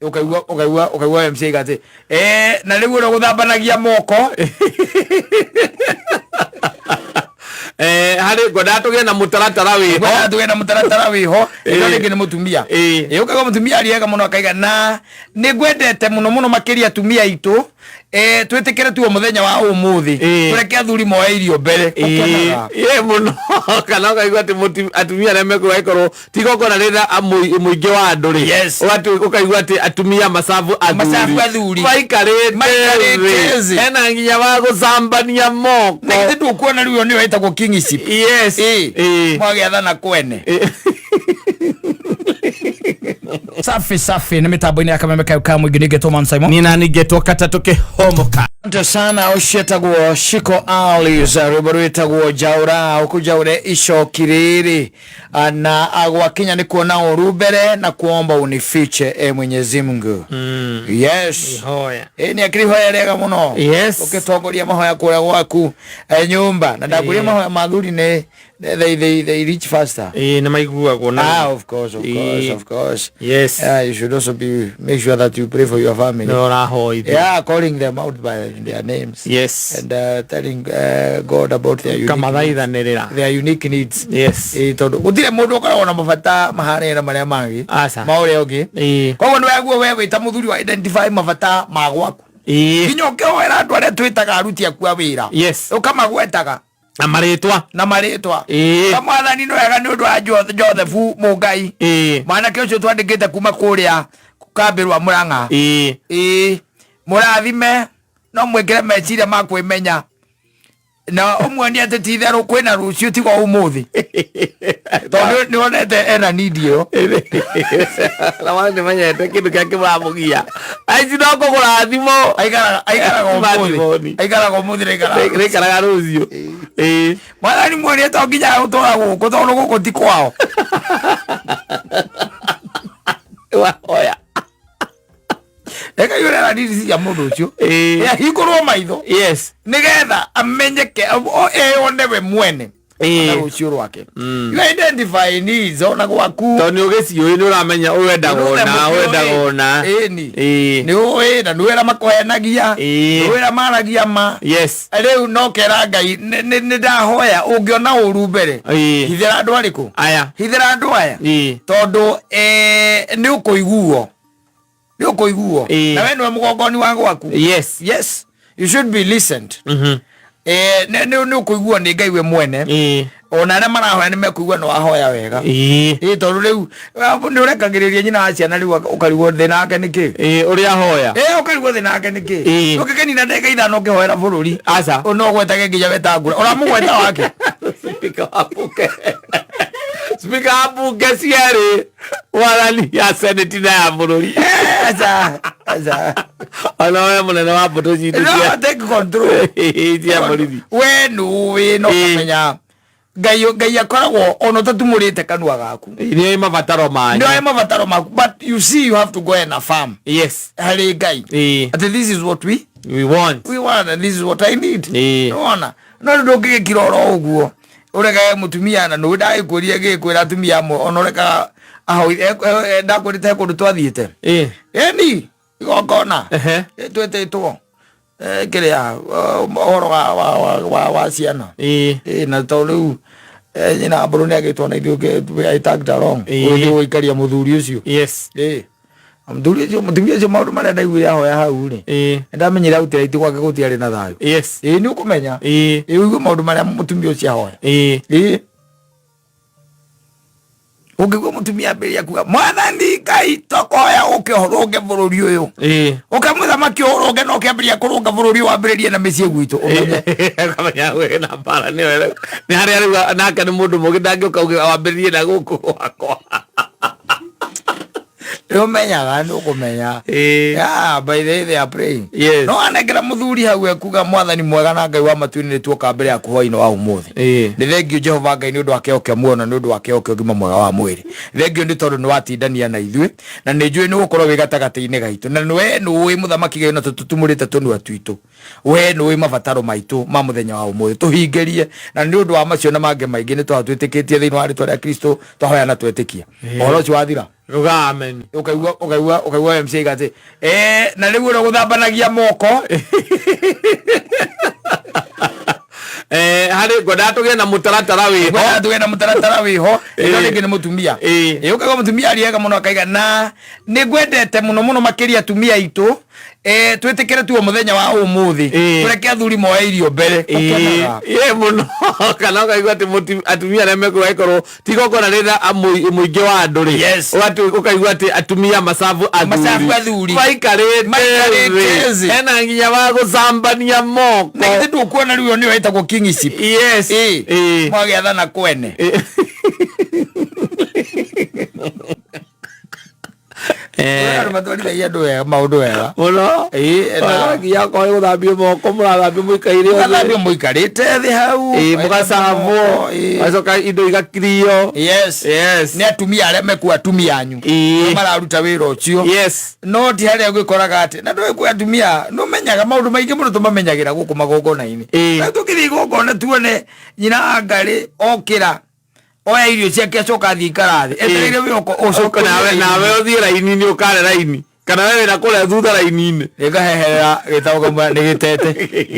ukaigua MC gati na riu ro guthambanagia moko hari ngoda tuge na mutaratara wiho ino ringi ni mutumia ukaga mutumia ariega muno akaiga na ni gwendete muno makiria atumia itu twitikire tuo muthenya wa umuthi tureke athuri moya irio mbere muno kana ukaigua ati atumia na meko ikorwo tigoko na rira muingi wa andu ri ukaigua ati atumia masafu athuri maikarite ena nginya wa gucambania moko na ndu kuona riu ni wetagwo kingship mwagiathana kwene safi ni mitambo ine akamemeka uka mwingi nigetwo Simon nina nigetwo katatuke homoka ndio sana ushetagwo Shiko Alis rubarwetagwo Jaura ukujaure isho kiriri na agwakinya ni kuona urubere na kuomba unifiche Mwenyezi Mungu yes hoya ni akirihoya rega muno ukitongoria mahoya kura gwaku nyumba na ndakuria mahoya mathuri ne they reach faster na maigua gona of course yes you should also make sure that you pray for your family calling them out by their names yes and telling God about their unique needs yes tondu gutire mundu ukoragwo na mabata mahane na maria mangi maure ongi koguo ni weguo we wita muthuri wa identify mabata magwaku kinyoke wera andu aria twitaga aruti akua wira ukamagwetaga na maritwa kamwathani no wega ni undu wa Joseph Mugai mwana ke ucio twandikite kuma kuria kukambirwa Murang'a murathime no mwekere meciria makwimenya na umwani ate titharu kwina rucio tigo umuthi tondu ni onete ena nidio na wande manyete kindu kake muramugia aici no kugura thimo aikara umuthi rekaraga rucio mwathani mwani to nginya utora guku tondu guku ti kwao oya eka yure na ndiri cia mundu ucio hikurwo maitho nigetha amenyeke one we mwene na rucio rwake you identify needs ona gwaku toni ugicio ni uramenya uwendagona ni uwe na nuera makohenagia nuera maragia ma riu no kera Ngai ni ndahoya ungiona uru mbere hithira andu ariku hithira andu aya tondu ni ukuiguo na wewe ni mugongoni wangu waku yes you should be listened ni ukuigua ni Ngai we mwene ona na marahoya ni mekuigua no ahoya wega tondu riu ni urekagiriria nyina wa ciana riu ukarigwo thina wake niki uri ahoya ukarigwo thina wake niki ukikeni na ndeka ithano ukihoera bururi no gwetage nginya wetangura ora mugweta wake Speaker abuke siere walani ya senate na ya bururi ana we munene wa boto jitu no take control ya bururi we no kamenya Ngai akoragwo ono tatumurite kanua gaku ni mabataro maku but you see you have to go and affirm hari Ngai this is what we want and this is what I need unaona no ndoge kiroro uguo ureka mutumia na no ndai kuria gikwira atumia mo onoreka aho ndakurite kundu twathiite ni igokona twetetwo kiria ohoro wa ciana na toriu nyina mburu ni agitwo na ithuke aitagda wrong uyu ikaria muthuri ucio muthuri ucio mutumia ucio maundu maria ndaiguire ahoya hau ri ndamenyira utira itu gwake gutiari na thayu ni ukumenya uigue maundu maria mutumia ucio ahoya ungigwa mutumia mbere akuga mwathani Ngai tokoya ukihorunge bururi uyu ukamwitha makihorunge no kiambiria kurunga bururi wa mbere na micie gwitu ukamenya we na bara ni hari nake ni mundu mugi ndangioka wa mbere na guku gwakwa umenyaga ni ukumenya by they are praying no anegera muthuri hau ekuga mwathani mwega na Ngai wa matuini tuoka mbere yaku hoino wa umuthi ni thengio Jehova Ngai ni undu wake oke muona ni undu wake oke ngima mwega wa mwiri thengio ni tondu ni watindania na ithui na ni njui ni gukorwo wi gatagati-ini gaitu na we ni muthamaki Ngai na tutumurite tunua twitu we ni mabataro maitu ma muthenya wa umuthi tuhingerie na ni undu wa macio na mange maingi ni twatwitikitie thiini wa ritwa ria Kristo twahoya na twetikia ohoro ucio wathira Rugamen. Ukaigua MC gati. Na riu ro guthambanagia moko. Hari ngoda tuge na mutaratara wiho. Ngoda tuge na mutaratara wiho. Ino ningi ni mutumia. Ukaigua mutumia ariega muno akaiga na ni gwendete muno makiria atumia itu. Twetekere tuo muthenya wa umuthi tureke athuri moe irio mbere muno kana ukaigua ati atumia na meko gaikorwo tigoko na rira muingi wa andu ri ukaigua ati atumia masavu athuri maikarite hena nginya wa gucambania moko na ndu kuona riu ni wetagwo kingship mwagiathana kwene matwarithagia andu wega maundu wega muno nginya korwo guthambio moko murathambio muikarite thi hau mugacambwo acoka indo igakirio ni atumia aria meku atumia anyu mararuta wira ucio no ti haria gwikoraga ati na ndoi kwa atumia no menyaga maundu maingi muno tumamenyagira guku magongona-ini na tukithi gongona tuone nyina ngari okira oya irio ciake acoka athii karathi etereire wiko ucoka nawe uthie raini-ini ukare raini kana wewe na kule thutha raini-ini ikaheherera gitauga ni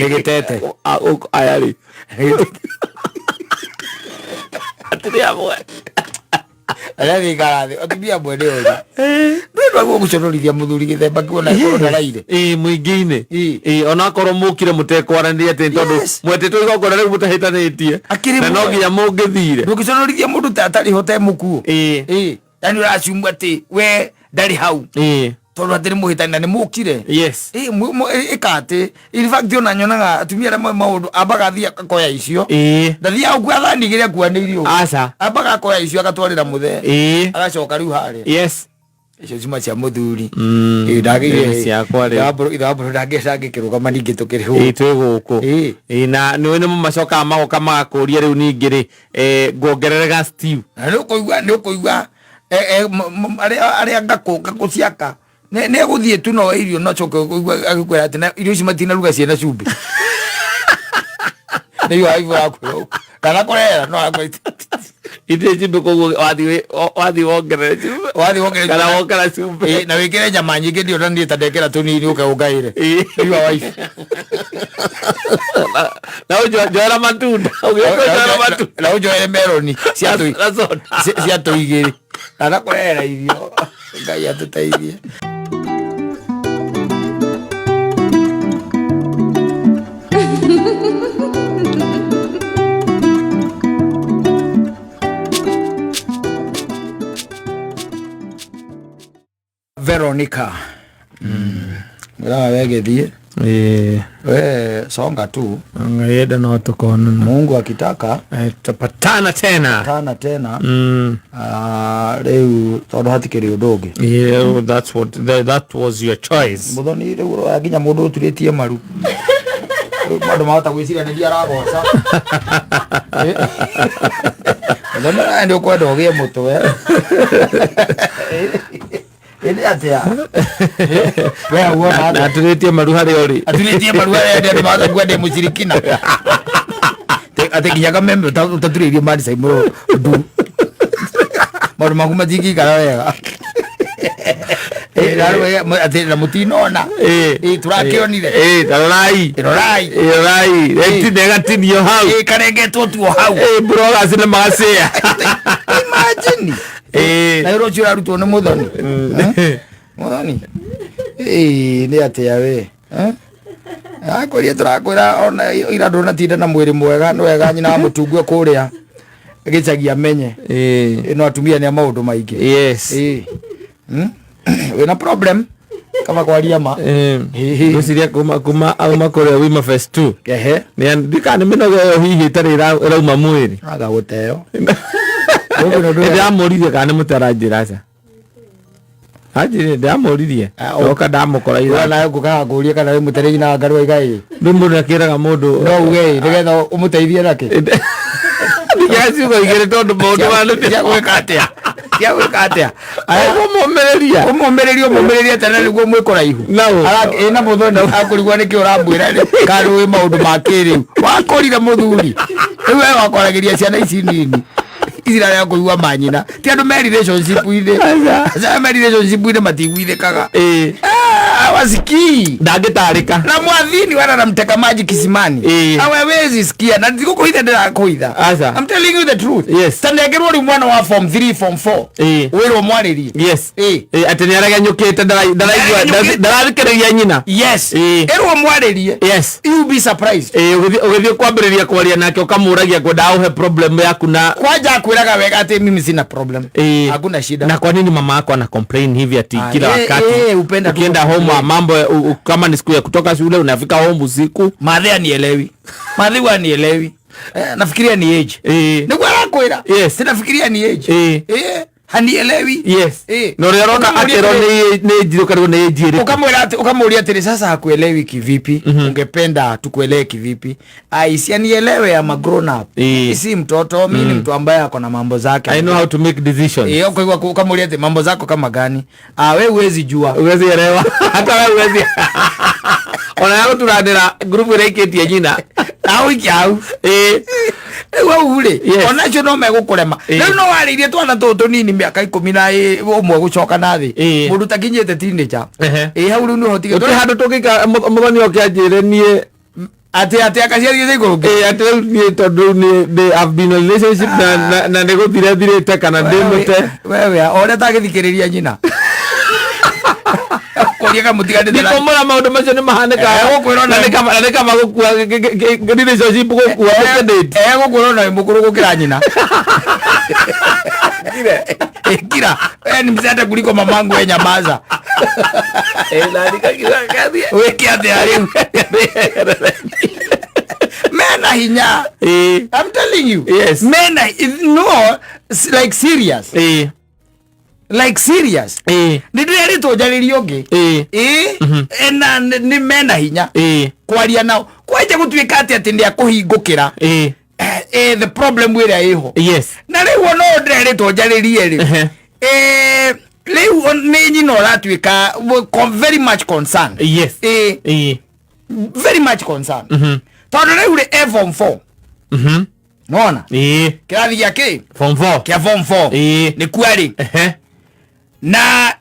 gitete ayari atiria mwe arathi karathi atumia mwene uyu ndwa guconorithia muthuri githemba kuona korona raire muingi-ini ona korwo mukire mutekwarania ati tondu mwetetwo igongona riu mutahitanitie na no nginya mungithire ndugiconorithia mundu tatari hote mukuo yani uracumwa ati we ndari hau tondu atiri muhitani ni mukire ikati in fact ona nyonaga atumia ramwe maundu ambaga thia akoya icio ndathia au kwathanigire kuanirio ambaga akoya icio agatwarira muthe agacoka riu haria icio cima cia muthuri ndagire ciakwa ri ithamburu ndangicangikirugama ningi tukiri hu twi guku na ni macoka magoka magakuria riu ningi ri nguongererega stew ni ukuigua aria ngaku ciaka ne guthie tu no irio no coke agikwira ati irio ici matina ruga ciena cumbi ni yo aivu akwo kana korera no akwita ite cumbi koguo wathi wongerere cumbi kana wokera cumbi na wikire nyama nyingi ndio ndie tandekera tunini ukaungaire ni yo aivu na ujoera matunda na ujoera meloni cia tuigiri kana korera irio ngai atuteithie Veronica wegethie we songa tu ngayeda no tukona Mungu akitaka tutapatana tena leo tondu hatikiri undu ungi that was your choice muthoni riu aginya mundu uturitie maru mandu mahota gwiciraniria aragoca muthoni ndio kwenda ugie mutwe ende atia we uona aturitie maru hari ori ndio maga gwende mushirikina atekinya kamembe utaturirie mali saimuro ndu maru maguma jiki kana wega na mutinona turakionire rorai etinegatinio hau karengetwo tuo hau brogacine magacea imagine na iro cio arutwo ni muthoni ni atia we akwirie turakwira ona ira ndona tinda na mwiri mwega no wega nyina mutungue kuria gicagia menye no atumia ni maundu maingi wina problem kama kwaria ma guciria kuma auma kuria wima fest 2 ni ndikani minogo hihi tari rauma mwiri aga guteo ndamuririe kana mutarajira ca ajire ndamuririe oka ndamukora ira na ngukaga nguria kana mutereji na ngaru igai ndimuru nakiraga mundu no uge nigetha umuteithie nake ndigaci goigire tondu mundu wanu tia gwika atia umumereria tena niguo mwikora ihu na muthoni akurigwa niki urambwira karu wi maundu ma kiriu wakorire muthuri riu we wakoragiria ciana ici nini izira ya kuigua manyina ti andu me relationship ine za me relationship ine matigwithe kaga wasiki ndagitarika na mwathini wana namteka maji kisimani hawezi sikia na ndikukuitha ndirakuitha I'm telling you the truth. Yes. Tandegerwo ri mwana wa form 3 form 4 wiro mwariri. Yes. Ateni araganyukite ndarathikiriria nyina. Yes. Erwo mwariri. Yes. You be surprised. Ugithie kwambiriria kwaria nake ukamuragia kwenda auhe problem yaku na kwaja akwiraga wega ati mimi sina problem. Hakuna shida. Na kwa nini mama yako ana complain hivi ati kila wakati ukienda home mambo kama ni siku ya kutoka shule unafika home usiku? Madhe anielewi. Madhe anielewi. Nafikiria ni age. Ni kwa kwera. Yes. Sinafikiria ni age. Hanielewi. Yes. No rona atero ni jiro karibu na age ile. Ukamwambia ati sasa hakuelewi kivipi? Ungependa tukuelewe kivipi? Si anielewe ya grown up. Si mtoto, mimi ni mtu ambaye ako na mambo zake. I know how to make decisions. Kwa hivyo ukamwambia ati mambo zako kama gani? Wewe huwezi jua. Huwezi elewa. Hata wewe huwezi. Ona yako tunadera group ile ikitia jina. Au ikiau. Wewe ule. Onacho no megukurema. Rĩu no waririe twana tũtũ nini miaka 11 gucoka nathi. Mundu takinyete teenager. Hau rĩu no hotige. Tũ handu tũgika mũthoni okianjire nie ati akaciarire iguru. Ati nie tondu ni have been in relationship na nego thire kana ndimute. Wewe ore tagithikiriria nyina. Koria mutigande ndira. Nikomora maundu macio ni mahaneka. Na kama gukua relationship gukua ukendete. Gukura na mukuru gukira nyina. Kira. Ni mzata kuliko mamangu we nyamaza. Nani kakira kazi. We kiate ari. Men are hinya. I'm telling you. Yes. Men are no like serious. Like serious. Nidiri to jaliri oge. Na ni mena hinya. Kwaria nao. Kwaje gutwika ati ndia kuhingukira. The problem where iho. Yes. Na riu no ndiri to jaliri eri. Riu ni nyino ratwika very much concerned. Yes. Very much concerned. Tondu riu ri form 4. Nona? Kirathi yake form 4. Kia form 4. Ni kweli. Na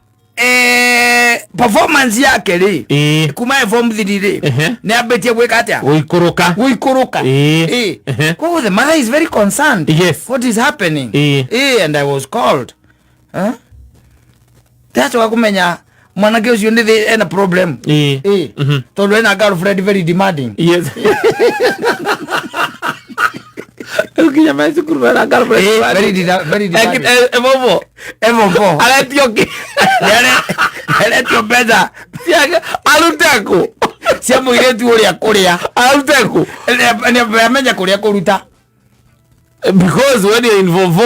performance yake ri kuma form 3 ri ni abetie gwika atia guikuruka the mother is very concerned. Yes. What is happening? And I was called. That's why kumenya mwanake ucio ndi ena problem. Tondu ena girlfriend very demanding. Yes. Ukinya maisu kurura girlfriend very demanding. Evo aletioki pesa aluteko cia muiretu uria kuria aluteko ni amenya kuria kuruta because when you involve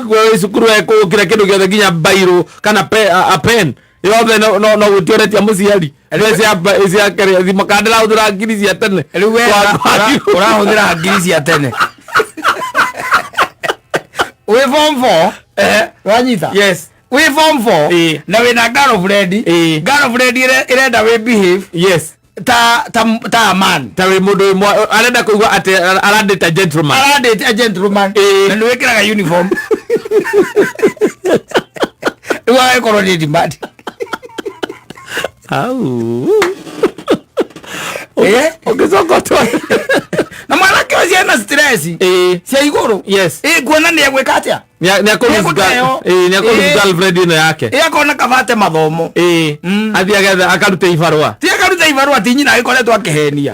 we sukuru eko kila kindu giothe nginya bairo kana a pen yothe no gutioretia muciari ezi akere thima kandela uthira ngiri cia tene riu we urahuthira ngiri cia tene we form 4 wanyita. Yes. We form 4 na we na girlfriend irenda we behave. Yes. Ta man ta we mundu arenda kuigua ati arandate a gentleman na ni wekiraga uniform wa koloni demand ukizokotwa na mwanake ucio na stress cia iguru. Yes. Kuona ni egwika atia ni girlfriend ino yake akona kavate mathomo athiagetha akarute ibarua ti nyina agikoretwo akihenia.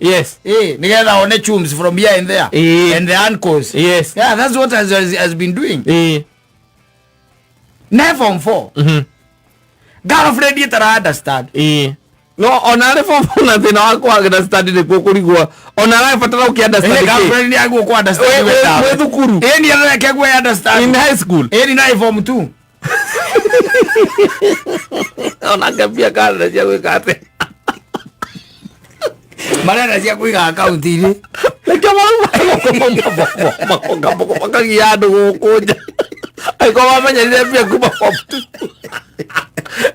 Yes. Nigetha one chums from here and there and the uncles. Yes. Yeah, that's what has been doing. Never form 4 girlfriend itara understand. No onare form 4 na thina wako understand ni kukurigwa onare fatara uki understand girlfriend ni agu ku understand we thukuru ni areke ku understand in high school ni na form 2 onangambia kana cia gwikate marana cia kuiga account ile kama makagia andu gukunja aiko wamenyerire pia kuma form 2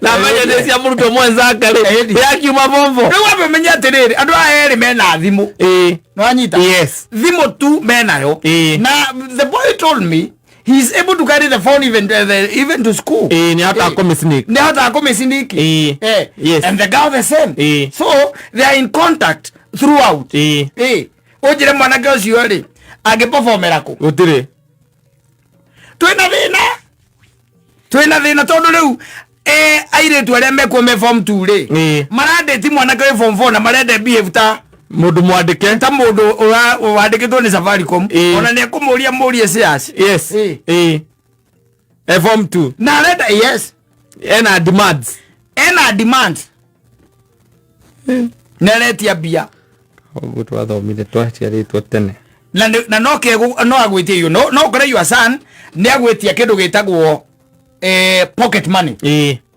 na menya cia muruto mwenzake ri yakiuma bombo ni wamenya atiriri andu aya eri mena thimu no anyita. Yes. Thimu tu menayo na the boy told me he is able to carry the phone even to school. Ni hata sneak. Ni hata sneak. Yes. And the girl the same. So they are in contact throughout. Ojire mwanake ucio ri agiperformera ku. Gutire. Twina thina tondu riu airetu aria mekuo me form 2 ri marandeti mwanake we form 4 na marende behave ta mundu mwandike ta mundu wandikitwo ni Safaricom ona ni kumuria murie shares. Yes. Form 2 na arenda yes ena demands neretia bia ogu twathomire twaciaritwo tene na no agwitie you no kore your son ni agwitia kindu gitagwo pocket money.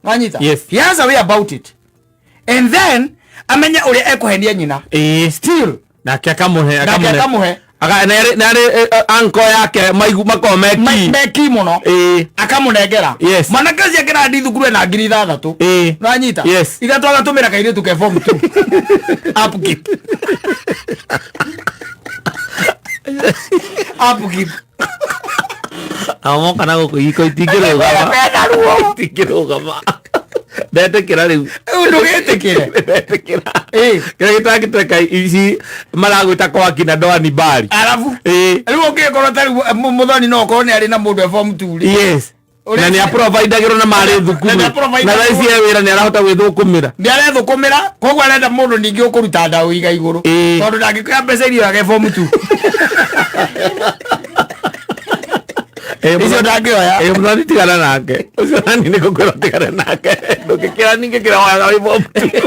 Wanyita? Yes. He has a way about it. And then amenya uria ekuhendia nyina. Still na akamuhe aga nari anko yake maigu meki muno akamunengera. Yes. Manakazi akira ndi thukuru na ngiri 6. Wanyita? Yes. Igatwaga tumira kaire tuke form 2. Upkeep. Upkeep. Amo kana go iko itigirugama ndetekera riu ndugetekere kira gitagiteka ici maragwita kwa kina Doani Bari alafu riu ukikorwo tari muthoni no ko ni ari na mundu form 2. Yes. Na ni provide giro na mari thukuru na raisi ya wira ni arahota gwithukumira ndi arethukumira kogwa arenda mundu ningi ukuruta ndawu iga iguru tondu ndangikuya mbeca irio yake form 2. Icio ndangioya muthoni tigana nake ucio nani ni gukwira tigana nake ndukikira ningi kira wa form 2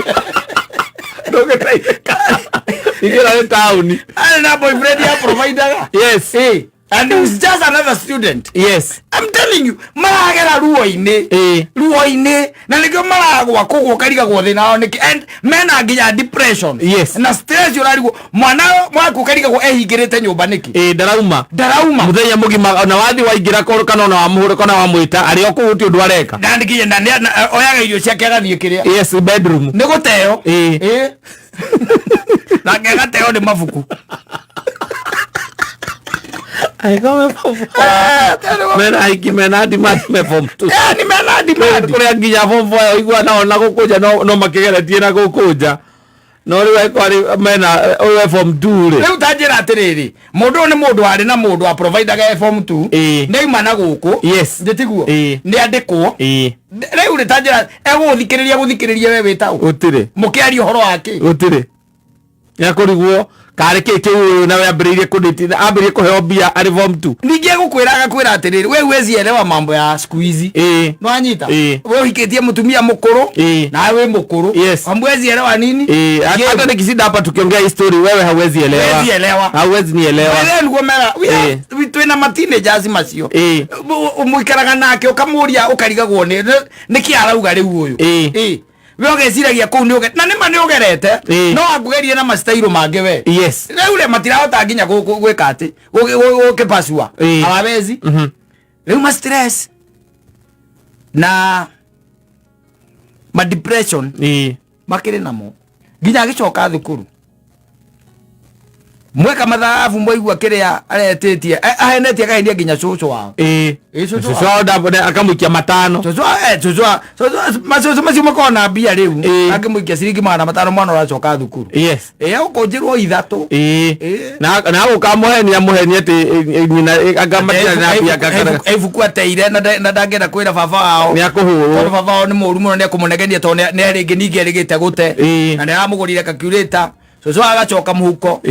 ndukitaika igira town ari na boyfriend ya provider. Yes. And he was just another student. Yes. I'm telling you, maragera ruo-ini na nikio maragwa kugwo kariga gwo thina ao niki and men aginya depression. Yes. Na stress urarigo mwana mwaku kariga gwo ehingirite nyumba niki ndarauma muthenya mugima na wathi waingira koru kana na wamuhure kana wamwita ari okuhuti undu areka ndandikiye ndani oyaga irio ciake agathie kiria. Yes, bedroom ni guteo na ngegateo ni mabuku mena demand me form 2. Ni mena demand kuria nginya form 4 igwa na gukuja no makigeretie na gukuja no riwe kwari mena we form 2 ri riu tanjira atiriri mundu ni mundu ari na mundu a provider ga form 2 ni imana guku. Yes. Nditiguo ni andikwo riu ri tanjira guthikiriria we witau utire mukiari uhoro wake utire ya kurigwo kare keke uyu na wambiririe kuditi ambirie kuheo bia ari form 2 ningie gukwira atiriri we wezi elewa mambo ya siku hizi no anyita we hikitie mutumia mukuru na we mukuru amwezi elewa nini hata nikisida hapa tukiongea history wewe hauwezi elewa hauwezi nielewa wewe ngo mera we twina mateenagers macio umuikaraga nake ukamuria ukariga gwo ni kiarauga riu uyu we ogeciragia kuu na nima ni ogerete no akugerie na mastairo mange we. Yes. Riu le matirahota nginya gwika ati ukipasua ababezi riu ma stress na ma depression makire namo nginya agicoka thukuru mweka mathabu mwaigua kiria aretetie ahenetie akahendia nginya cucu wao cucu akamuikia 5 cucu macio makona mbia riu akimuikia ciringi 500 mwana uracoka thukuru ukunjirwo 3 na ukamuhenia ati nyina agamatia na mbia ibuku ateire na ndangenda kwira baba wao ni akuhurwo tondu baba wao ni muru muno ni akumunegenia tondu ni ringi ningi erigite gute na ndiramugurire calculator cucu agacoka muhuko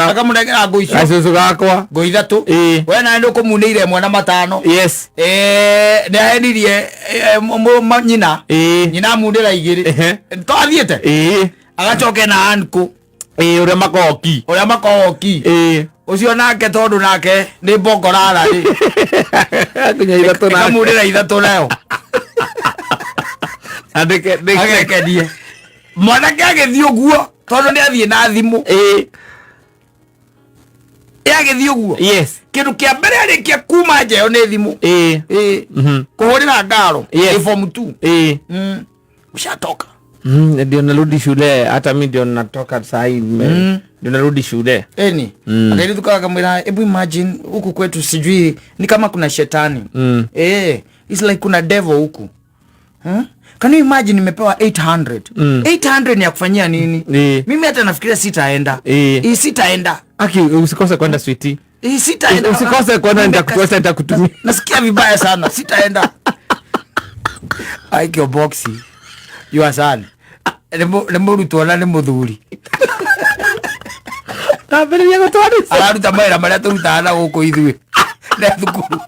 akamunegera ngũ icio cucu gakwa ngũ 3 we na ndu kumuneire 1 Yes. ni ahenirie nyina amundira 2 twathiete agacoke na anko uria makoki ucio nake tondu nake ni mbongorara ri kunya 3 na amundira 3 nayo agekenie mwanake agithii uguo tondu ni athie na thimu agithii uguo kindu kia mbere arikia kuma njeo ni thimu kuhurira ngaro form 2 ushatoka Ndio narudi shule, hata mimi ndio natoka saa hii ndio narudi shule. Akaili tukaga mwira, hebu imagine huku kwetu sijui ni kama kuna shetani. It's like kuna devil huku. Can you imagine nimepewa 800? 800 ni ya kufanyia nini? Mimi hata nafikiria sitaenda. Sitaenda. Aki usikose kwenda sweetie. Sitaenda. Usikose kwenda, nitakutumia. Nasikia vibaya sana. Sitaenda. Aikio boxi. You son. Nemo rutuona ni muthuri. Taberia gutwari. Araruta maira maria turutana guku ithui. Na thukuru.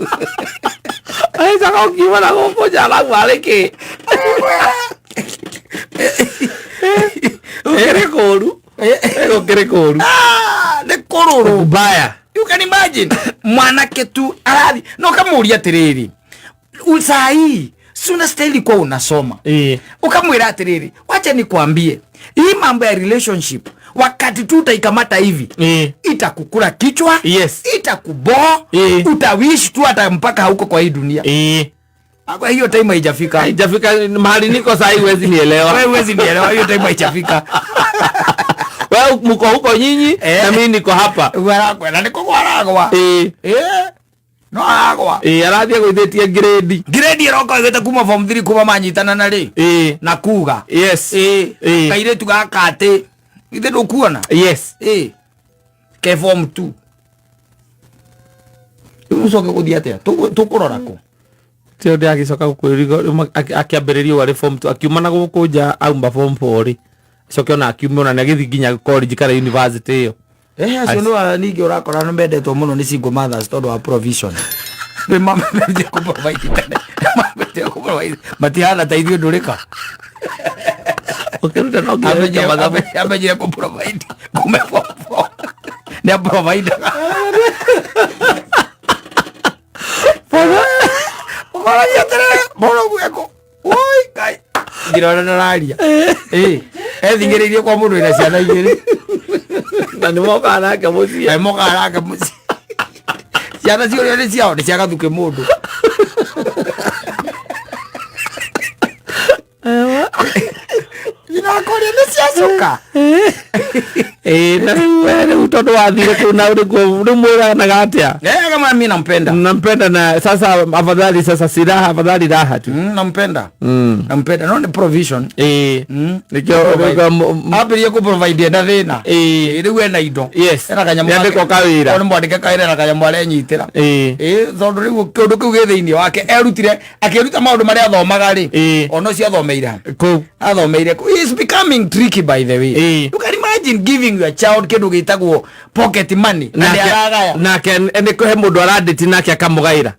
Ai saka ukiwa na guku jala gwareke. Ukerekoru. Ukerekoru. Ne kororo baya. You can imagine. Mwanake tu arathi. No kamuria atiriri. Usai suna steli kwa unasoma. Ukamwira atiriri. Wacha nikwambie. Hii mambo ya relationship wakati tu utaikamata hivi itakukula kichwa, itakubo, utawishi tu hata mpaka huko kwa hii dunia. Kwa hiyo time haijafika. Haijafika mahali niko sasa hivi huwezi nielewa. Wewe huwezi nielewa, hiyo time haijafika. Wewe mko huko nyinyi na mimi niko hapa. Wewe na niko kwa ragwa. No agwa. Arathia guithetie grade. Grade iroko igete kuma form 3 kuma manyitana na ri. Na kuga. Yes. Kaire tugaka ate. Ithe ndukuona? Yes. Ke form 2. Usoke kuthia atia? Tukurora ko. Tio ndia gicoka gukwirigo akiambiririo wari form 2 akiumana guku nja aumba form 4 ri. Coke ona akiumana na githi nginya college kana university iyo. Acio no ningi urakora no mbendetwo muno ni single mothers tondu wa provision. Ni mama ndio kuprovide tena. Mama ndio kuprovide. Matihana taithio ndurika. Ukiruta no ngi ameje kuprovide. Kumepopo. Ni provide. Ora yatere boro gweko. Oi kai. Ngirona na raria. Thingiririe kwa mundu ina ciana igiri. Na ni moka nake muci. Moka nake muci. Ciana cio ni ciao ni ciaga thuke mundu. Inakoria ni ciacoka. Na wewe utoto wathire kuna uri mwira na gatia. Kama mimi nampenda. Nampenda na sasa afadhali sasa silaha afadhali raha tu. Nampenda. Nampenda no ni provision. Nikyo abirie ku provide na thina. Riu ena indo. Era kanyamu. Yande ko kawira. Ono mwandike kaira na kanyamu ale nyitira. Thondu riu kindu kiu githiini wake erutire akiruta maundu maria athomaga ri. Ono cia thomeira. Ku athomeire. He is becoming tricky by the way. You can imagine giving your child kindu gitagwo pocket money. Na ene ko he mundu araditi nake akamugaira.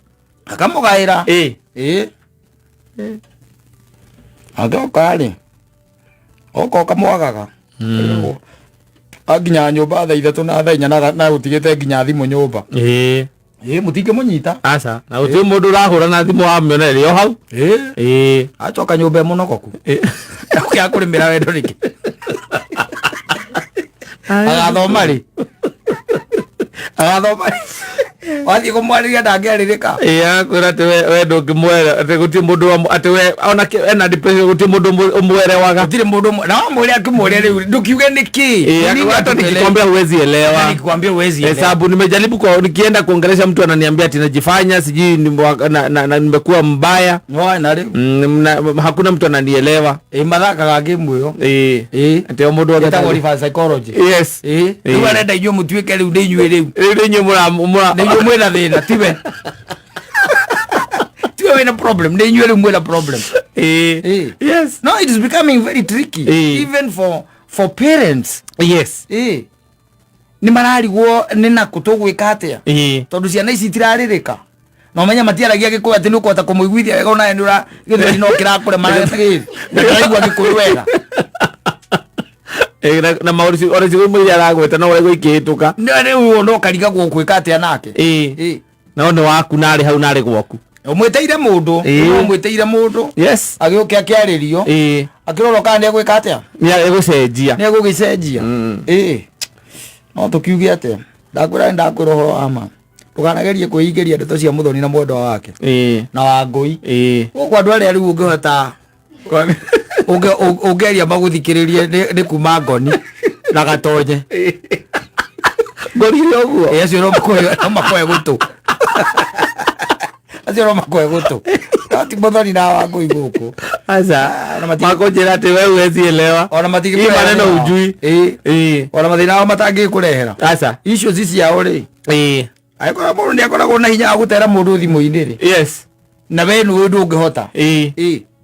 Agoka ri. Oko kamwagaga. Aginya nyumba thaa ithatu na thaa inya na gutigite nginya thimu nyumba. Mutinge munyita. Asa na uti mundu urahura na thimu wa miona rio hau. Acoka nyumba munogoku. Akia kurimira wendo riki. Agathoma ri. Wathi kumwariria ndangĩarirĩka. Akwĩra atĩ we ndũngĩmwere atĩ gũtirĩ mũndũ atĩ we ona ena depression gũtirĩ mũndũ ũmwerewaga. Gũtirĩ mũndũ na mwĩre akĩmwĩre rĩu ndũkiuge nĩkĩ. Hata nikikwambia huwezi elewa. Nikikwambia huwezi elewa. Sababu nimejaribu kwa nikienda kuongelesha mtu ananiambia ati najifanya sijui nimekuwa mbaya. Hakuna mtu ananielewa. Mathakaga game ĩyo. Ati o mũndũ agetago reverse psychology. Yes. Rĩu arenda inyuĩ mũtuĩke rĩu nĩ inyuĩ rĩu. Rĩu inyuĩ mwena thina tiwe. Tiwe wena problem. Nĩ inyuĩ rĩu mwena problem. Yes. No, it is becoming very tricky. Even for parents. Yes. Ni mararigwo nĩ na kutugwika atia. Tondu ciana ici itiraririka. No menya matiaragia gikuyu ati nuko ta kumuiguithia wega ona ndura githeri no kirakure maragethigi. Ndaraigua gikuyu wega. Na maurisi orisi mwe aragweta no wego ikihituka. Riu no kariga gwika atia nake. No ni waku nari hau nari gwaku. Umweteire mundu. Yes. Agioke akiaririo. Akiroro kana egwika atia. Ni egucenjia. Ni egugicenjia. No tukiuge atia. Ndakwira horo ama. Tukanagerie kuingiria ndeto cia muthoni na mwendwa wake. Na wa ngui. Kwa andu aria riu ungihota Ungeria maguthikiririe ni kuma ngoni na gatonye. Ngori oguo. Acio no makoe gutu. Acio no makoe gutu. Ti Muthoni na Wangui guku. Asa makonjera ati we wecielewa. Ona matigi maneno ujui. Ona mathina ao matangi kurehera. Asa icio ciao ri. Aikora mundu ni akoragwo na hinya wa gutera mundu thimu-ini ri. Yes. Na we nu ndungihota.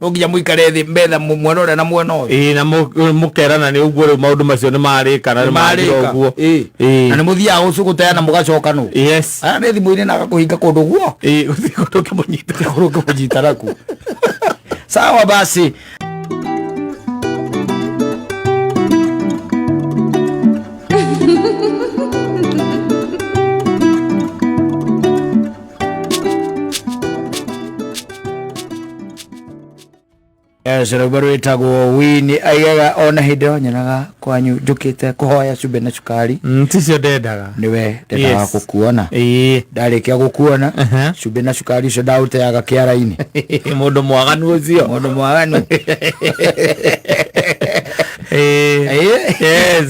No nginya muikare thi mbetha mwena uria na mwena uyu. Na mukerana ni uguo ri maundu macio ni marika na ni marika uguo. Na ni muthia ucio guteana mugacoka nu. Yes. Aya ni thimu-ini na gakuhinga kundu guo. Uthi kundu kimunyita raku. Sawa basi. Baro itagwo Wini aigaga ona hindi onyonaga kwanyu njukite kuhoya cumbi na cukari. Ticio ndendaga. Niwe ndendaga gukuona. Ndarikia gukuona cumbi na cukari ucio ndauteaga kiara-ini. Mundu mwaganu ucio. Mundu mwaganu. Yes.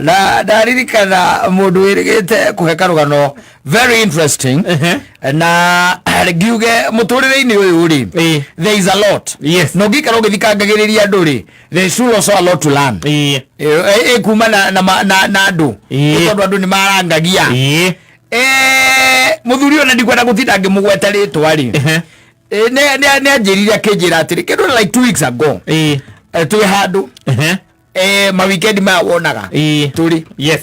Na ndaririkana mundu wirigite kuhe karugano very interesting. Na ngiuge muturire-ini uyu ri there is a lot. Yes. No ngikara ugithikangagiriria andu ri there is also a lot to learn. Kuma na andu tondu andu ni marangagia. Muthuri ona ndikwenda gutinda ngimugweta ritwa ri ne anjirire akinjira atiri kindu like 2 weeks ago twi handu ma weekend ma wonaga turi. Yes.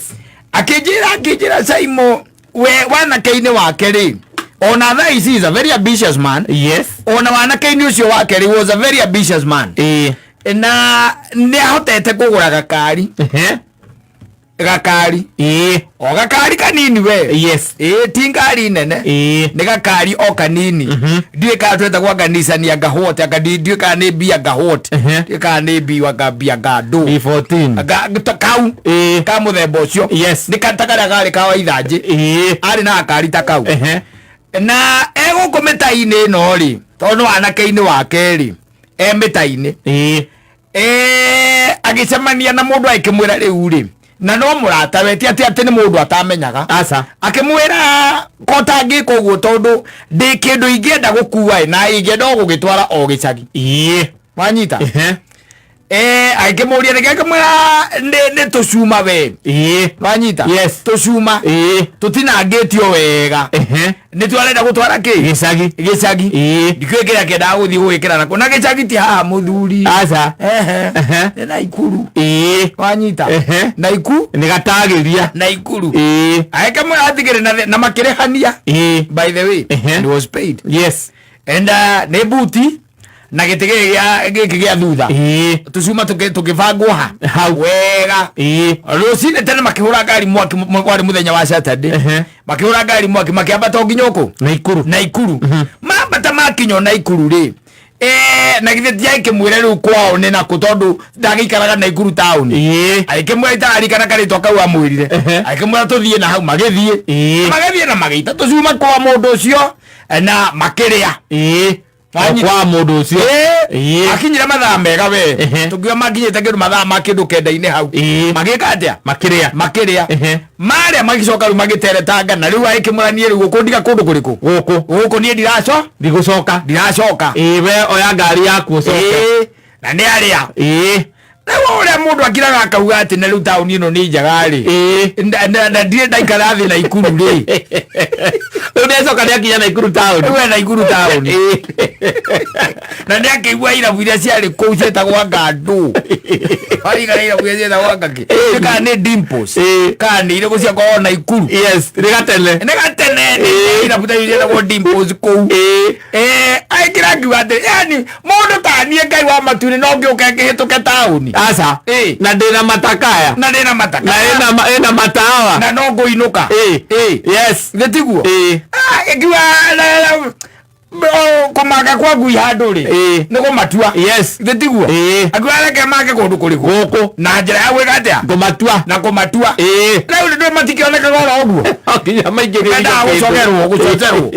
Akinjira Saimo we wanake-ini wake ri ona tha is a very ambitious man. Yes. Ona wanake-ini ucio wake ri was a very ambitious man. Na ni ahotete kugura gakari. Gakari. O gakari kanini we. Yes. Ti ngari nene. Ni gakari o kanini. Ndiye ka tweta kwa kanisa ni agahote akadidio ka ni bia gahote. Ka ni bia gabia gado. B14. Kau. Ka muthemba ucio. Yes. Ni katakara gari kawa ithanji. Ari na akari ta kau. Na ego kometa-ini no ri tondu anake-ini wake ri meta-ini agicemania na mundu akimwira riu ri na no murata weti ati ni mundu atamenyaga. Asa akimwira kotangika uguo tondu ndi kindu ingienda gukua na ingienda gugitwara o gicagi. Wanyita. Akimuria nikamwira ni tucuma we. Wanyita. Yes. Tucuma. Tutinangitio wega. Ni twarenda gutwara ki gicagi. Ndikwikira kenda guthi gwikira nako na gicagi ti haha muthuri. Asa na ikuru. Wanyita. Na iku ni gatagiria na ikuru. Akamwira atigire na makirehania. By the way it was paid. Yes. And ne buti na gitege gya thutha tucuma tukivangwo ha wega rucine tene makihura ngari mwaki mwari muthenya wa Saturday makihura ngari mwaki makiambata nginyoko na ikuru mambata makinyo na ikuru ri na githeti yake mwire ru kwao ni na kutondu ndagikaraga na ikuru town aikimwita arikana karitwa kau amwirire aikimwira tuthie na hau magithie na magita tucuma kwa mundu ucio na makiria kwa mundu ucio akinyira mathaa mega we tukiwa maginyite kindu mathaa ma kindu kenda-ini hau magika atia makiria maria magicoka ru magiteretanga na riu aikimuranie riu gukundiga kundu kuriku guku nie ndiracoka we oya ngari yaku ucoke na ni aria Ewa ule mundu akiraga akauga ati na riu tauni ino ni njaga ri na ndire ndaikara thi na ikuru ri unecoka ni akinya na ikuru tauni we na ikuru tauni na ni akigua irabu iria ciari kuu cietagwa ngandu arigana irabu iria cietagwa ngaki kana ni dimples kana ni irabu cia kwao na ikuru yes ni gatene irabu ta iria cietagwa dimples kuu aikira ngiuga ati yani mundu tanie ngai wa matuni no ngiuke ngihituke tauni asa na ndina matakaya na ena matawa na no nguinuka yes getiguo ngiuga kumaga kwa ngui handu ri ni gumatua yes getiguo ngiuga reke make kundu kuriku guku na njira ya gwika atia kumatua riu ndio matikioneka goro uguo akinya maingi nda gucokerwo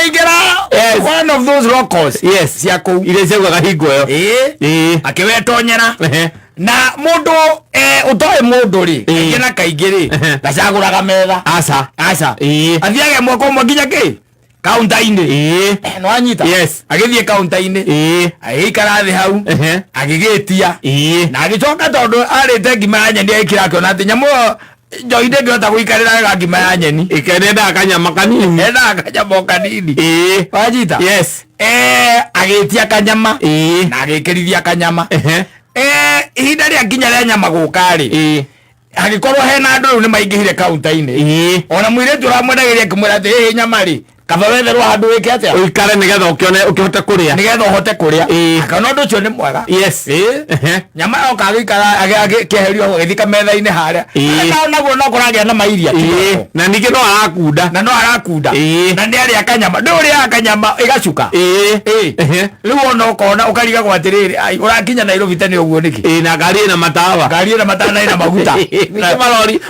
akĩingĩra one of those locals cia kũu iria ciaugaga hingo ĩyo akĩwetonyera na mũndũ ũtoĩ mũndũ rĩ kaingĩ na kaingĩ rĩ ndacagũraga metha aca athiage mwaka ũmwe nginya kĩ kaunta-inĩ nĩwanyita agĩthiĩ kaunta-inĩ agĩikara thĩ hau agĩgĩtia na agĩcoka tondũ arĩte ngima ya nyeni agĩkĩra akĩona atĩ nyamũ ĩyo njoi ndĩngĩhota gũikarĩra wega ngima ya nyeni nendaga kanyama kanini wanyita agĩtia kanyama na agĩkĩrithia kanyama ihinda rĩa nginya rĩa nyama gũka-rĩ agĩkorwo hena andũ rĩu nĩmaingĩhire kaunta-inĩ ona mũirĩtu ũramwendagĩria akĩmwĩra atĩ hĩhĩ nyama-rĩ kaba wetherwo handũ wĩke atĩa ũikare nĩgetha ũkĩhote kũrĩa nĩgetha ũhote kũrĩa akana ũndũ ũcio nĩ mwega nyama yoka agĩikara agĩkĩeherio agĩthiĩ kametha-inĩ harĩa naguo no kũragĩa na mairia na ningĩ no arakunda na nĩarĩa kanyama ndũrĩaga kanyama ĩgacuka rĩu ona ũkona ũkarigagwo atĩrĩrĩ ũrakinya Nairobi tene ũguo nĩkĩ na ngari ĩna matawa na ĩna maguta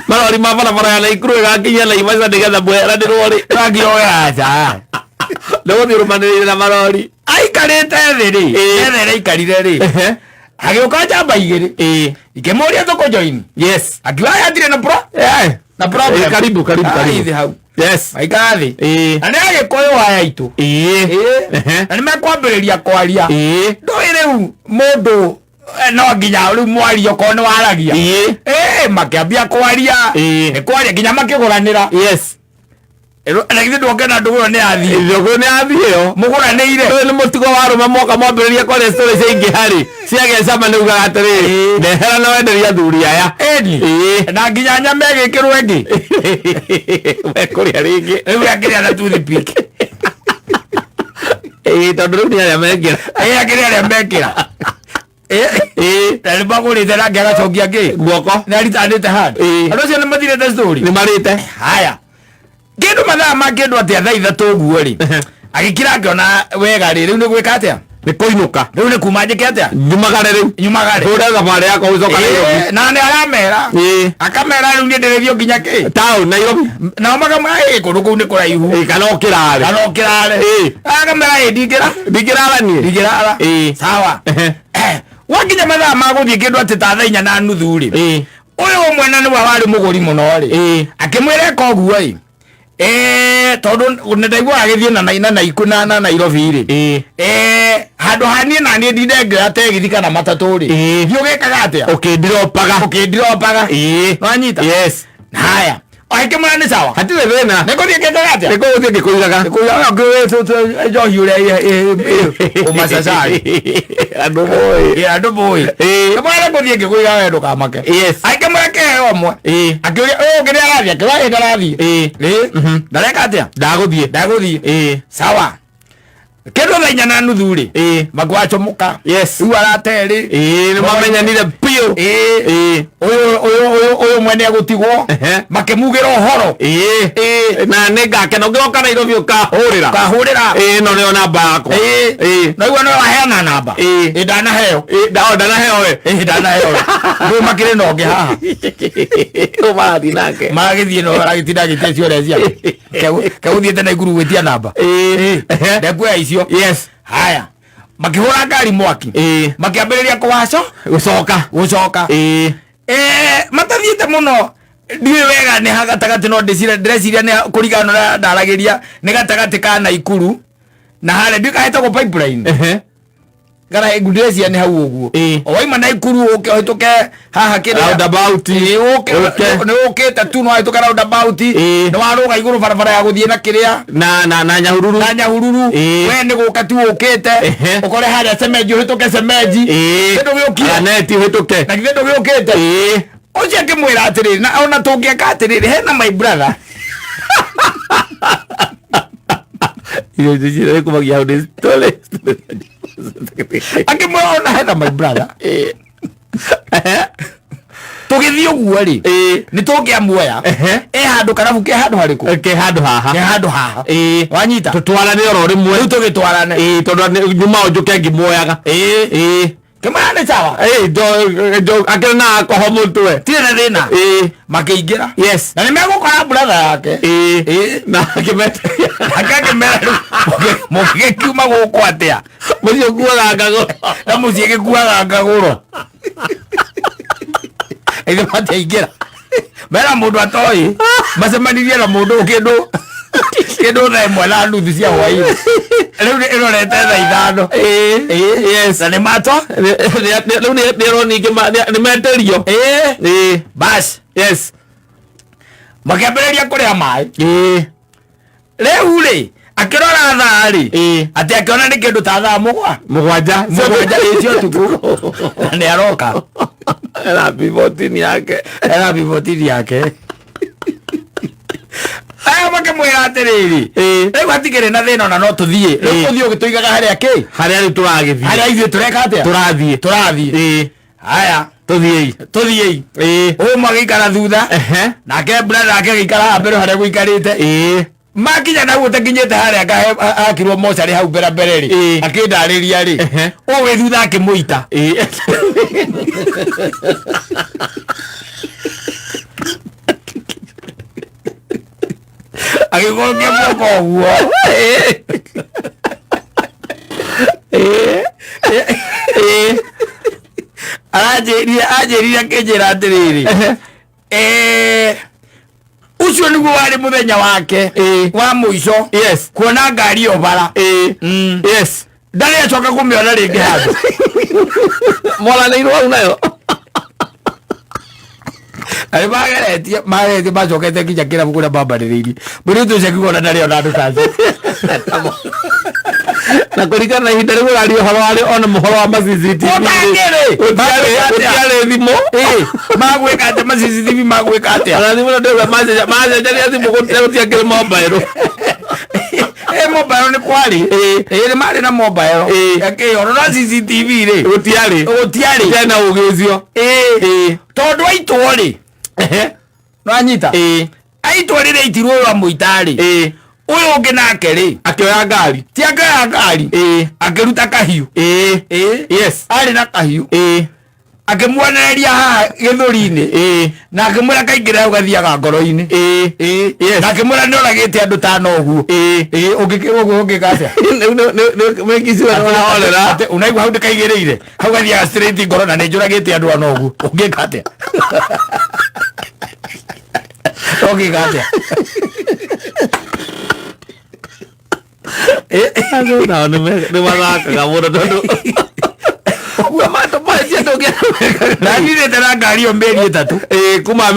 marori ma barabara ya Naikuru ĩgakinya Naivasha nĩgetha mweranĩrwo rĩ ũrangioyaga ndũgũthiũrũmanĩrĩire na marori aikarĩte thĩ rĩ ethere aikarire rĩ agĩũka njamba igĩrĩ ikĩmũria tũkũjoini akiuga hatirĩ na problem karibu hau maikara thĩ na nĩ agĩkũyũ aya aitũ na nĩmekwambĩrĩria kwaria ndũĩ rĩu mũndũ no nginya rĩu mwaria okorwo nĩ waragia makĩambia kwaria nĩ kwaria nginya makĩgũranĩra na githĩ ndũngĩona ndũgũrwo nĩ athiĩ ĩyo mũgũranĩire ũyũ nĩ mũtugo wa arũme moka mwambĩrĩria kwaria story cia ingĩ harĩ ciagecama nĩ ugaga atĩrĩrĩ ndehera na wenderia athuri aya na nginya nyama ĩgĩkĩrwo ĩngĩ wekũrĩa rĩngĩ rĩu akĩrĩa na toothpick tondũ rĩu nĩ arĩa mekĩra akĩrĩ arĩa mekĩra na nĩ magũrĩte nake agacokia ngĩ guoko nĩ aritanĩte handũ andũ acio nĩ mathirĩte story nĩ marĩte haya kĩndũ mathaa ma kĩndũ atĩa thaa ithatũ ũguo rĩ agĩkira akĩona wega rĩ rĩu nĩ gwĩka atĩa nĩ kũinũka rĩu nĩ kuma njĩke atĩa nyumagare hũre thabarĩ yakwa gũcoka Nairobi na nĩ aramera akamera rĩu nĩ ndĩrĩthio nginya kĩ taũni Nairobi nao makamwĩra kũndũ kũu nĩ kũraihu kana ũkĩrare akamera ndingĩrara sawa wakinya mathaa ma gũthiĩ kĩndũ atĩ ta thaa inya na nuthu rĩ ũyũ mwena nĩwe warĩ mũgũri mũno rĩ akĩmwĩra eka ũguo ĩ tondũ nĩndaigua agĩthiĩ na Nairobi rĩ handũ haniĩ na niĩ ndindengera tegithi kana matatũ rĩ thiĩ ũgĩkaga atĩa ũkĩndiropaga nĩwanyita haya akĩmwĩra nĩ sawa hatirĩ thĩna nĩkũthiĩ ngĩkaga atĩa nĩkũgũthiĩ ngĩkũigaga njohi ũrĩa ũmacacari andũ mũĩ kĩmwĩra kũthiĩ ngĩkũigaga we ndũkamake akĩmwĩra kĩheo ũmwe akĩũria ũyũ ũngĩ nĩarathiĩ akĩũria ndarathiĩ ndareka atĩa ndagũthiĩ sawa kĩndũ thaa inya na nuthu rĩ magwacomoka rĩu araterĩ nĩmamenyanire biũ ũyũ mwene agũtigwo makĩmugĩra ũhoro na nĩngakena ũngĩroka Nairobi ũkahũrĩra no nĩyo namba yakwa naigua nĩwe waheana namba ndanaheo rĩu makĩrĩ na ũngĩ haha marathiĩ nake magĩthiĩ no aragĩtinda agĩtia ciothe ciake kegũthiĩte Naikuru gwĩtia namba ndekuoya icio haya makĩhũra ngari mwaki makĩambĩrĩria gũcoka matathiĩte mũno ndiũĩ wega nĩ gatagatĩ no ndĩreciria nĩ kũringana na ndaragĩria nĩ gatagatĩ ka Naikuru na harĩa ndikahetagwo pipeline gara ngundĩreciria nĩ hau ũguo waima Naikuru ũkĩhĩtũke haha roundabout nĩ ũkĩte tu no hĩtũke roundabout nĩ warũga igũrũ barabara ya gũthiĩ na kĩrĩa na Nyahururu we nĩ gũka tu ũkĩte ũkore harĩa Semenji ũhĩtũke Semenji kĩndũ gĩũkire neti ũhĩtũke na kĩndũ gĩũkĩte ũcio akĩmwĩra atĩrĩrĩ na ona tũngĩaka atĩrĩrĩ hena my brother akĩmwĩra ona hena my brother tũgĩthiĩ ũguo rĩ nĩ tũngĩamuoya handũ karabu ke handũ harĩkũ ke handũ haha wanyita tũtwarane oro rĩmwe rĩu tũgĩtwarane tondũ nyuma njũke ngĩmuoyaga Kimara ni sawa jo akena alcohol mutwe tena thina makiingira yes na nimegukora brother yake na kimeta akakimera mukikiuma guku atia mucio kuaga ngagoro na mucio gikuaga ngagoro ile mataingira mera mundu atoi macemanirie na mundu kindu na imwe na nuthu cia hwaini riu irorete thaa ithano yes na ni mato riu ni roni ni meterio bas yes makiambiriria kuria mai riu ri akirora thaa ri ati akiona ni kindu ta thaa mugwanja icio tuku ni aroka era pivotini yake aya makimwira atiriri riu hatigire na thina ona no tuthie riu uthie ugituigaga haria ki haria ri turagithie haria ithuĩ tureka atia turathie aya tuthiei uyu magikara thutha nake brother ake gikara mbere haria guikarite makinya na guo takinyete haria akirwo mocarĩ hau mbere ri akindariria ri uwe thutha akimuita agigokia moko guo anjĩrire akĩnjĩra atĩrĩrĩ ucio nĩguo warĩ mũthenya wake wa mũico kuona ngari ĩyo bara ndarĩ acoka kũmĩona rĩngĩ handũ mwaranĩirwo hau nayo mageretie macokete nginya kĩrabu kũrĩa mambarĩrĩirie mũirĩtu ũcio akiuga ona ndarĩ ona andũ tacio na kuringana na ihinda rĩu ũraria ũhoro warĩ ona mũhoro wa ma-CCTV ũtiarĩ thimũ magwĩka atĩa ma-CCTV magwĩka atĩa ona thimũ ndio macenjania thimũ gũtiakĩrĩ mobile mobile nĩ kwarĩ nĩ marĩ na mobile akĩona na CCTV rĩ gũtiarĩ tena ũgĩ ũcio tondũ aitwo rĩ no anyita aitwo rĩrĩa aitirwo ũyũ amũita rĩ uyu ungi nake ri akioya ngari ti akioya ngari akiruta kahiu yes ari na kahiu akimwonereria haha githuri-ini na akimwira kaingire hau gathiaga ngoro-ini yes na akimwira ni oragite andu tano uguo ungikata mekiciwa nahorera unaigua hau ndikaigĩrĩire hau gathiaga straight ngoro na ni njuragite andu ano uguo ungikata ungikata ano nao nĩ mathakaga mũno tondũ ũguo matũmanjia ndũngĩameka na thirĩte na ngari ĩyo mĩeri ĩtatũ kuma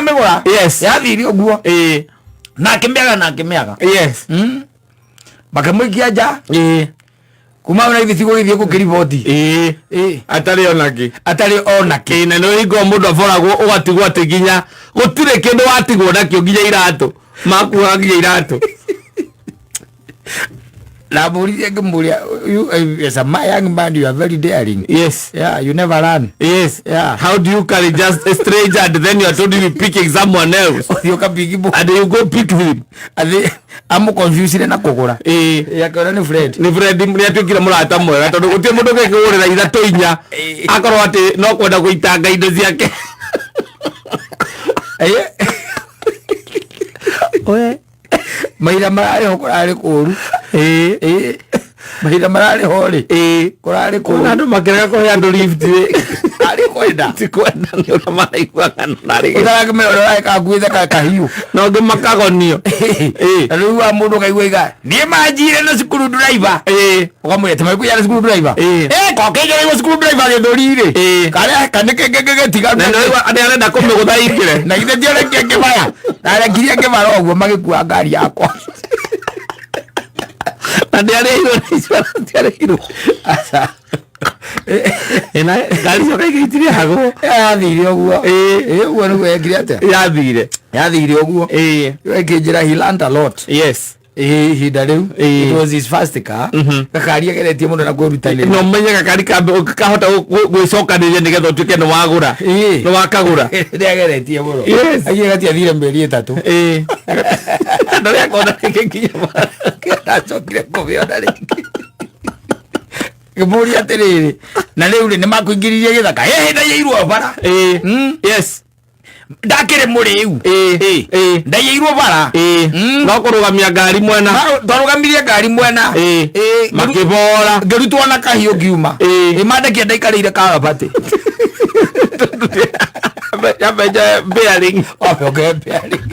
mĩgũra yes yathire ũguo na akĩmĩaga yes makĩmũikia nja kuma ona ithuĩ tigũgĩthiĩ gũkĩriboti atarĩ onakĩ na nĩ hingo mũndũ aboragwo ũgatigwo atĩ nginya gũtirĩ kĩndũ watigwo nakĩo nginya iratũ makuaga nginya iratũ la muriye ngumuria you as a young man you are very daring yes yeah you never run yes yeah how do you carry just a stranger and then you are told you picking someone else you can pick him and you go pick him and I'm confused na kugura yakora ni Fred ni atukira murata mwega tondu gutie mundu ngikugurira ithatu inya akorwo ati no kwenda guitanga indo ciake oye maira marari ho kurari kuru maira marari ho ri kurari kuru andu makirega ko yandu lift ari kwenda tikwenda ni ona maraigua kana nari utara me ora ka kuitha kahiu no ngimakagonio riu wa mundu kaigua iga ni manjire na screw driver ukamwira tama kuya na screw driver ko kejo ni screw driver ge dorire kare kanike tiga na andi arenda kumigutha ingire na githe tiore kenge baya na rekiria ke baro uguo magikua ngari yakwa andi arehirwo asa ena ngari coka igĩitirie hago yathire ũguo ũguo nĩguo yekire atĩa yathire ũguo ĩkĩnjĩra he learned a lot yes ihinda rĩu it was his first car gakari ageretie mũndũ na kwĩrutanĩria no menye gakari kahota gwĩcokanĩria nĩgetha ũtuĩke nĩ wagũra nĩ wakagũra nĩ ageretie mũno aigire gatiathire mĩeri ĩtatũ ndarĩ akona rĩngĩ nginya acokire kũmĩona rĩngĩ Ngĩmũria atĩrĩrĩ, na rĩu nĩ makuingĩririe gĩthaka ndaiyĩirwo bara. Yes, ndakĩrĩ mũrĩu ndaiyĩirwo bara no kũrũgamia ngari mwena, twarũgamirie ngari mwena makĩbora, ngĩrutwo na kahiũ ngiuma mandekia ndaikarĩire karabati bearing bearing